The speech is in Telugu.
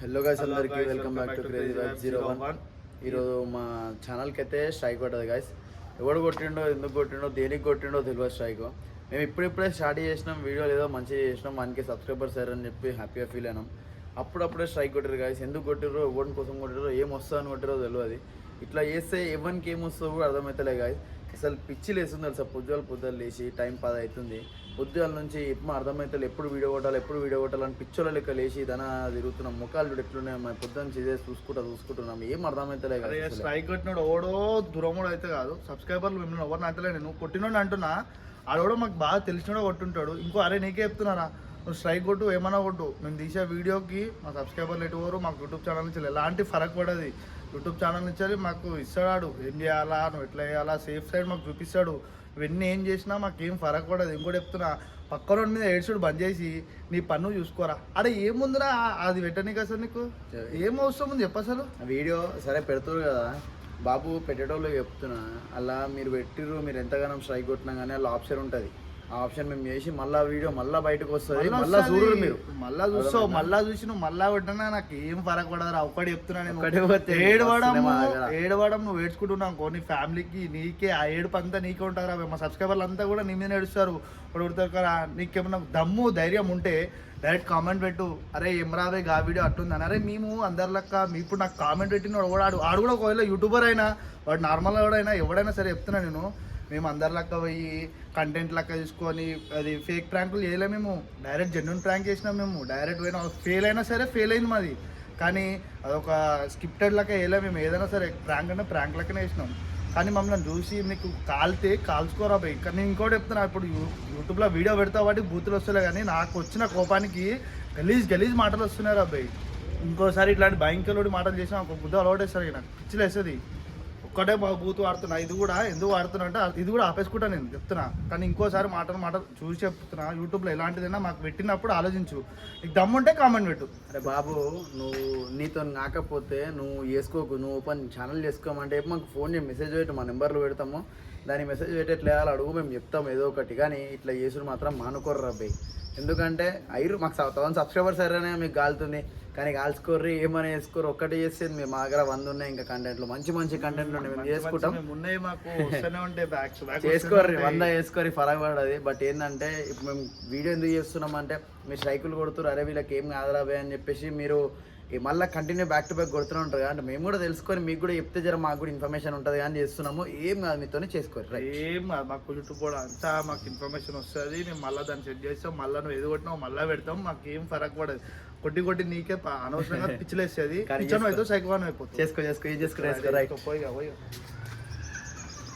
హలో గైస్ అందరికీ welcome back to crazy vibe 01. ఈరోజు మా ఛానల్కి అయితే స్ట్రైక్ కొట్టదు గైస్. ఎవడు కొట్టిండో, ఎందుకు కొట్టిండో, దేనికి కొట్టిండో తెలియదు స్ట్రైక్. మేము ఇప్పుడిప్పుడే స్టార్ట్ చేసినాం, వీడియోలు ఏదో మంచిగా చేసినాం, మనకి సబ్స్క్రైబర్స్ అని చెప్పి హ్యాపీగా ఫీల్ అయినాం. అప్పుడప్పుడే స్ట్రైక్ కొట్టారు గైస్. ఎందుకు కొట్టిరో, ఎవరి కోసం కొట్టిరో, ఏం వస్తుందని కొట్టిరో తెలియదు. ఇట్లా చేస్తే ఎవరికి ఏం వస్తుందో కూడా అర్థమవుతలే గాయస్. అసలు పిచ్చి లేస్తుంది తెలుసా, పొద్దులు లేచి టైం 10 అవుతుంది. పొద్దుల నుంచి ఇప్పుడు అర్థమవుతుంది ఎప్పుడు వీడియో కొట్టాలని పిచ్చోళ్ళ లెక్క లేచి దాని తిరుగుతున్నాం. ముఖాలు చూడు ఎట్లున్నాయి, మన పొద్దున్న చేసే చూసుకుంటున్నాం. ఏం అర్థమవుతలే కదా. స్ట్రైక్ కొట్టినాడు ఓడో దూరమోడు అయితే కాదు, సబ్స్క్రైబర్లు మిమ్మల్ని ఎవరిని అంటలే. నేను కొట్టినోడు అంటున్నా, ఆడోడో మాకు బాగా తెలిసినోడో కొట్టుంటాడు. ఇంకో అరే నీకే చెప్తున్నారా, నువ్వు స్ట్రైక్ కొట్టు, ఏమన్నా కొట్టు, మేము తీసే వీడియోకి మా సబ్స్క్రైబర్లు ఎటువరు, మాకు యూట్యూబ్ ఛానల్ నుంచి ఎలాంటి ఫరక్ పడదు. యూట్యూబ్ ఛానల్ నుంచి మాకు ఇస్తాడు, ఏం చేయాలా, నువ్వు ఎట్లా చేయాలా, సేఫ్ సైడ్ మాకు చూపిస్తాడు. ఇవన్నీ ఏం చేసినా మాకేం ఫరక్ పడదు. ఇంకోటి చెప్తున్నా, పక్క రోడ్ మీద ఏడ్చుడు బంద్ చేసి నీ పన్ను చూసుకోరా. అరే ఏముందిరా అది పెట్టనీకి, అసలు నీకు ఏం అవసరం ఉంది చెప్పు. అసలు వీడియో సరే పెడుతురు కదా బాబు, పెట్టేటోళ్ళు చెప్తున్నా, అలా మీరు పెట్టిర్రు, మీరు ఎంతగానో స్ట్రైక్ కొట్టినా కానీ అలా ఆప్షన్ ఉంటుంది. ఆ ఆప్షన్ మేము చేసి మళ్ళీ వీడియో మళ్ళీ బయటకు వస్తుంది, మళ్ళీ చూడరు మీరు, మళ్ళీ చూస్తావు. మళ్ళీ చూసి నువ్వు మళ్ళీ కొట్టినా నాకు ఏం ఫరక్ పడదు. ఒక్కటి చెప్తున్నా నేను, ఏడవడం నువ్వు ఏడ్చుకుంటున్నావు నీ ఫ్యామిలీకి, నీకే ఆ ఏడుపు అంతా నీకే ఉంటారా. మా సబ్స్క్రైబర్లు అంతా కూడా నీ మీద ఏడుస్తారు. ఇప్పుడు కొడతారు కదా. నీకేమన్నా దమ్ము ధైర్యం ఉంటే డైరెక్ట్ కామెంట్ పెట్టు, అరే ఎమరావే గా వీడియో అట్టుందని. అరే మేము అందరి లెక్క మీ ఇప్పుడు నాకు కామెంట్ పెట్టిన ఆడు కూడా ఒకవేళ యూట్యూబర్ అయినా, వాడు నార్మల్ వాడైనా, ఎవడైనా సరే చెప్తున్నా నేను, మేము అందరి లెక్క పోయి కంటెంట్ లెక్క తీసుకొని అది ఫేక్ ప్రాంకులు చేయలేము. మేము డైరెక్ట్ జెన్యున్ ప్రాంక్ చేసినాం. మేము డైరెక్ట్ పోయినా, ఫెయిల్ అయినా సరే ఫెయిల్ అయింది మాది, కానీ అదొక స్క్రిప్టెడ్ లెక్క వేయలేము. మేము ఏదైనా సరే ప్రాంక్ అంటే ప్రాంక్ లెక్కనే వేసినాం. కానీ మమ్మల్ని చూసి మీకు కాల్చుకోరా పోయి. కానీ నేను ఇంకోటి చెప్తున్నా, ఇప్పుడు యూట్యూబ్లో వీడియో పెడతా వాటి బూతులు వస్తలే, కానీ నాకు వచ్చిన కోపానికి గలీజ్ మాటలు వస్తున్నాయి అబ్బాయి. ఇంకోసారి ఇట్లాంటి భయంకరుడి మాటలు చేసినా ఒక బుద్ధ అలవాటు వేస్తారు, నాకు పిచ్చిలు వేస్తుంది. ఒక్కటే బూత్ వాడుతున్నా, ఇది కూడా ఎందుకు వాడుతున్నా అంటే ఇది కూడా ఆపేసుకుంటా నేను చెప్తున్నా. కానీ ఇంకోసారి మాటలు చూసి చెప్తున్నా, యూట్యూబ్లో ఎలాంటిదైనా మాకు పెట్టినప్పుడు ఆలోచించు, నీకు దమ్ముంటే కామెంట్ పెట్టు. అరే బాబు, నువ్వు నీతో కాకపోతే నువ్వు చేసుకోకు, నువ్వు ఓపెన్ ఛానల్ చేసుకోమంటే మాకు ఫోన్ చేసి మెసేజ్ పెట్టి, మా నెంబర్లు పెడతాము, దాని మెసేజ్ పెట్టి ఎట్లా వేయాలి అడుగు, మేము చెప్తాము ఏదో ఒకటి. కానీ ఇట్లా చేసుడు మాత్రం మానుకోర్రు అబ్బాయి. ఎందుకంటే మాకు 1000 సబ్స్క్రైబర్స్ సరేనే మీకు కాలుతుంది, కానీ కాల్చుకోర్రి, ఏమైనా వేసుకోరు. ఒక్కటి చేసేది మేము మా దగ్గర 100 ఉన్నాయి. ఇంకా కంటెంట్లు మంచి కంటెంట్లు మేము చేసుకుంటాం, చేసుకోర్రి 100 వేసుకోరి, ఫరక్ పడది. బట్ ఏంటంటే ఇప్పుడు మేము వీడియో ఎందుకు చేస్తున్నాం అంటే, మీరు స్ట్రైకులు కొడుతున్నారు, అరే వీళ్ళకి ఏం కాదురాబే అని చెప్పేసి మీరు మళ్ళీ కంటిన్యూ బ్యాక్ టు బ్యాక్ కొడుతూనే ఉంటారు. అంటే మేము కూడా తెలుసుకొని మీకు కూడా చెప్తే జర మాకు కూడా ఇన్ఫర్మేషన్ ఉంటుంది కానీ చేస్తున్నాము. ఏం కాదు, మీతోనే చేసుకోరు. ఏం కాదు, మాకు యూట్యూబ్ కూడా అంతా మాకు ఇన్ఫర్మేషన్ వస్తుంది. మేము మళ్ళీ దాన్ని సెట్ చేస్తాం, మళ్ళీ నువ్వు ఏది కొట్టినావు మళ్ళీ పెడతాం. మాకు ఏం ఫరక్ పడదు. కొట్టి నీకే అనవసరంగా పిచ్చిలేస్తుంది. అయితే సైకోన్ అయిపోతుంది. చేసుకో ఏం చేసుకో రైట్. పోయి